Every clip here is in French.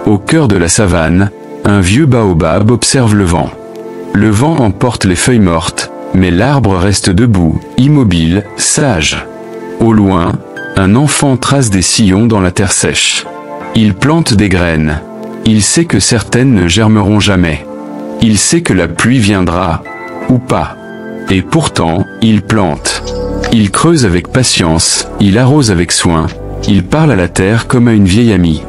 Au cœur de la savane, un vieux baobab observe le vent. Le vent emporte les feuilles mortes, mais l'arbre reste debout, immobile, sage. Au loin, un enfant trace des sillons dans la terre sèche. Il plante des graines. Il sait que certaines ne germeront jamais. Il sait que la pluie viendra, ou pas. Et pourtant, il plante. Il creuse avec patience, il arrose avec soin, il parle à la terre comme à une vieille amie.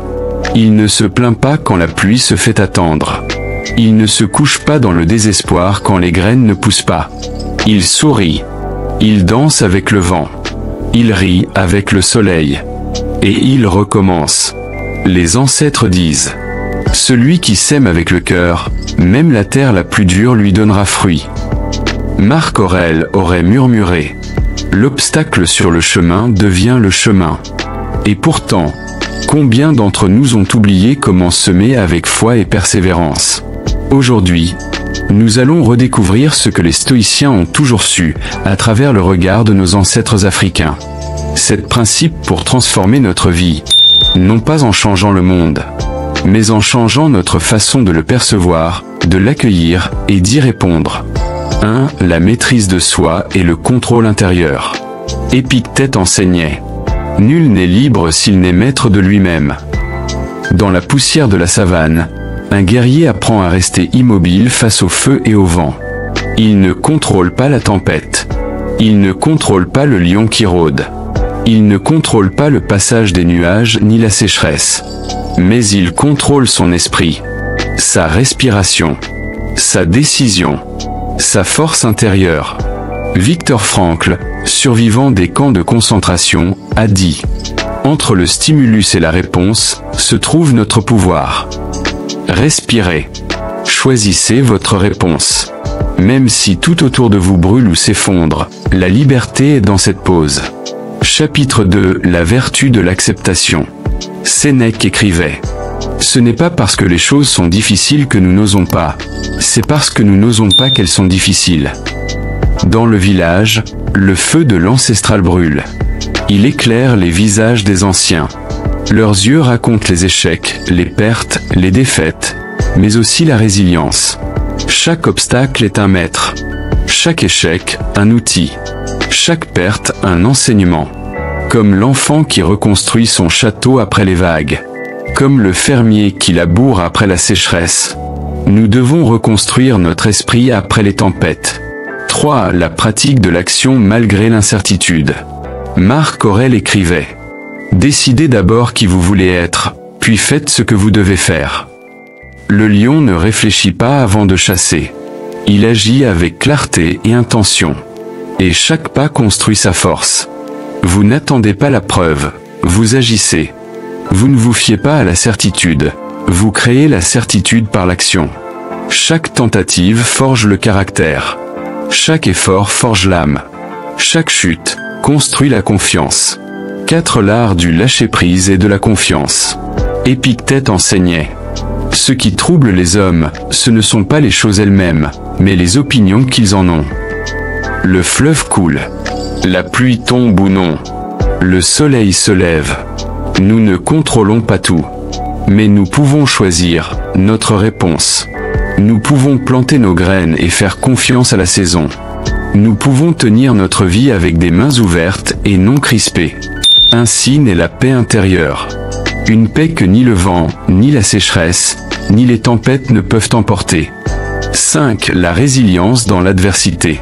Il ne se plaint pas quand la pluie se fait attendre. Il ne se couche pas dans le désespoir quand les graines ne poussent pas. Il sourit. Il danse avec le vent. Il rit avec le soleil. Et il recommence. Les ancêtres disent: celui qui sème avec le cœur, même la terre la plus dure lui donnera fruit. Marc Aurèle aurait murmuré: l'obstacle sur le chemin devient le chemin. Et pourtant, combien d'entre nous ont oublié comment semer avec foi et persévérance? Aujourd'hui, nous allons redécouvrir ce que les stoïciens ont toujours su, à travers le regard de nos ancêtres africains. Sept principes pour transformer notre vie, non pas en changeant le monde, mais en changeant notre façon de le percevoir, de l'accueillir et d'y répondre. 1. La maîtrise de soi et le contrôle intérieur. Épictète enseignait: nul n'est libre s'il n'est maître de lui-même. Dans la poussière de la savane, un guerrier apprend à rester immobile face au feu et au vent. Il ne contrôle pas la tempête. Il ne contrôle pas le lion qui rôde. Il ne contrôle pas le passage des nuages ni la sécheresse. Mais il contrôle son esprit, sa respiration, sa décision, sa force intérieure. Viktor Frankl, survivant des camps de concentration, a dit: entre le stimulus et la réponse, se trouve notre pouvoir. Respirez. Choisissez votre réponse. Même si tout autour de vous brûle ou s'effondre, la liberté est dans cette pause. Chapitre 2. La vertu de l'acceptation. Sénèque écrivait: ce n'est pas parce que les choses sont difficiles que nous n'osons pas, c'est parce que nous n'osons pas qu'elles sont difficiles. Dans le village, le feu de l'ancestral brûle. Il éclaire les visages des anciens. Leurs yeux racontent les échecs, les pertes, les défaites, mais aussi la résilience. Chaque obstacle est un maître. Chaque échec, un outil. Chaque perte, un enseignement. Comme l'enfant qui reconstruit son château après les vagues. Comme le fermier qui laboure après la sécheresse. Nous devons reconstruire notre esprit après les tempêtes. 3. La pratique de l'action malgré l'incertitude. Marc Aurèle écrivait: décidez d'abord qui vous voulez être, puis faites ce que vous devez faire. Le lion ne réfléchit pas avant de chasser. Il agit avec clarté et intention. Et chaque pas construit sa force. Vous n'attendez pas la preuve, vous agissez. Vous ne vous fiez pas à la certitude, vous créez la certitude par l'action. Chaque tentative forge le caractère. Chaque effort forge l'âme. Chaque chute construit la confiance. 4. L'art du lâcher-prise et de la confiance. Épictète enseignait: ce qui trouble les hommes, ce ne sont pas les choses elles-mêmes, mais les opinions qu'ils en ont. Le fleuve coule. La pluie tombe ou non. Le soleil se lève. Nous ne contrôlons pas tout. Mais nous pouvons choisir notre réponse. Nous pouvons planter nos graines et faire confiance à la saison. Nous pouvons tenir notre vie avec des mains ouvertes et non crispées. Ainsi naît la paix intérieure. Une paix que ni le vent, ni la sécheresse, ni les tempêtes ne peuvent emporter. 5. La résilience dans l'adversité.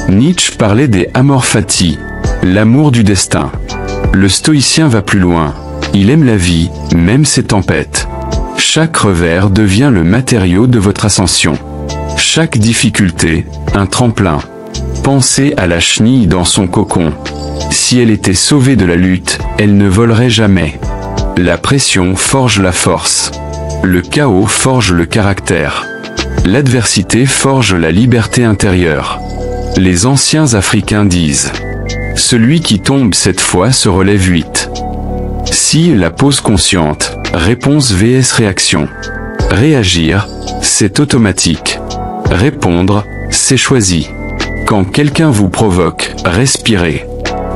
Nietzsche parlait des amor fati, l'amour du destin. Le stoïcien va plus loin. Il aime la vie, même ses tempêtes. Chaque revers devient le matériau de votre ascension. Chaque difficulté, un tremplin. Pensez à la chenille dans son cocon. Si elle était sauvée de la lutte, elle ne volerait jamais. La pression forge la force. Le chaos forge le caractère. L'adversité forge la liberté intérieure. Les anciens Africains disent: celui qui tombe cette fois se relève 8. Si la pause consciente, réponse vs réaction. Réagir, c'est automatique. Répondre, c'est choisi. Quand quelqu'un vous provoque, respirez.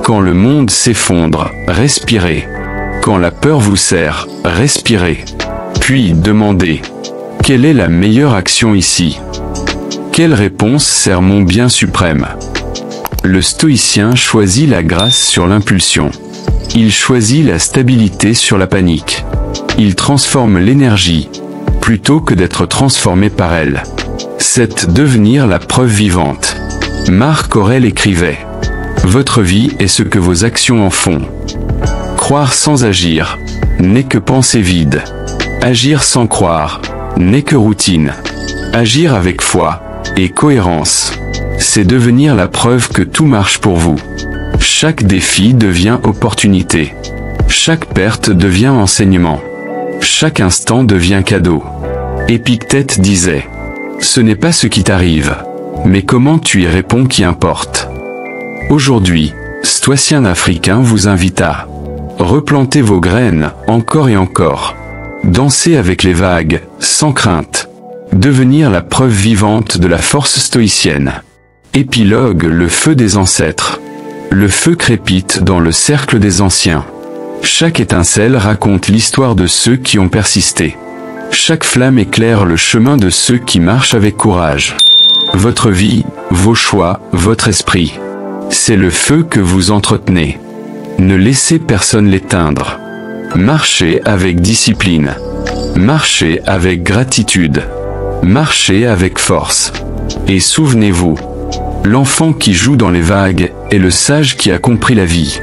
Quand le monde s'effondre, respirez. Quand la peur vous serre, respirez. Puis demandez: quelle est la meilleure action ici? Quelle réponse sert mon bien suprême? Le stoïcien choisit la grâce sur l'impulsion. Il choisit la stabilité sur la panique. Il transforme l'énergie, plutôt que d'être transformé par elle. C'est devenir la preuve vivante. Marc Aurèle écrivait: votre vie est ce que vos actions en font. Croire sans agir n'est que pensée vide. Agir sans croire n'est que routine. Agir avec foi et cohérence, c'est devenir la preuve que tout marche pour vous. Chaque défi devient opportunité. Chaque perte devient enseignement. Chaque instant devient cadeau. Épictète disait: ce n'est pas ce qui t'arrive, mais comment tu y réponds qui importe. Aujourd'hui, Stoicien africain vous invite à replanter vos graines encore et encore. Danser avec les vagues, sans crainte. Devenir la preuve vivante de la force stoïcienne. Épilogue: le feu des ancêtres. Le feu crépite dans le cercle des anciens. Chaque étincelle raconte l'histoire de ceux qui ont persisté. Chaque flamme éclaire le chemin de ceux qui marchent avec courage. Votre vie, vos choix, votre esprit. C'est le feu que vous entretenez. Ne laissez personne l'éteindre. Marchez avec discipline. Marchez avec gratitude. Marchez avec force. Et souvenez-vous, l'enfant qui joue dans les vagues est le sage qui a compris la vie.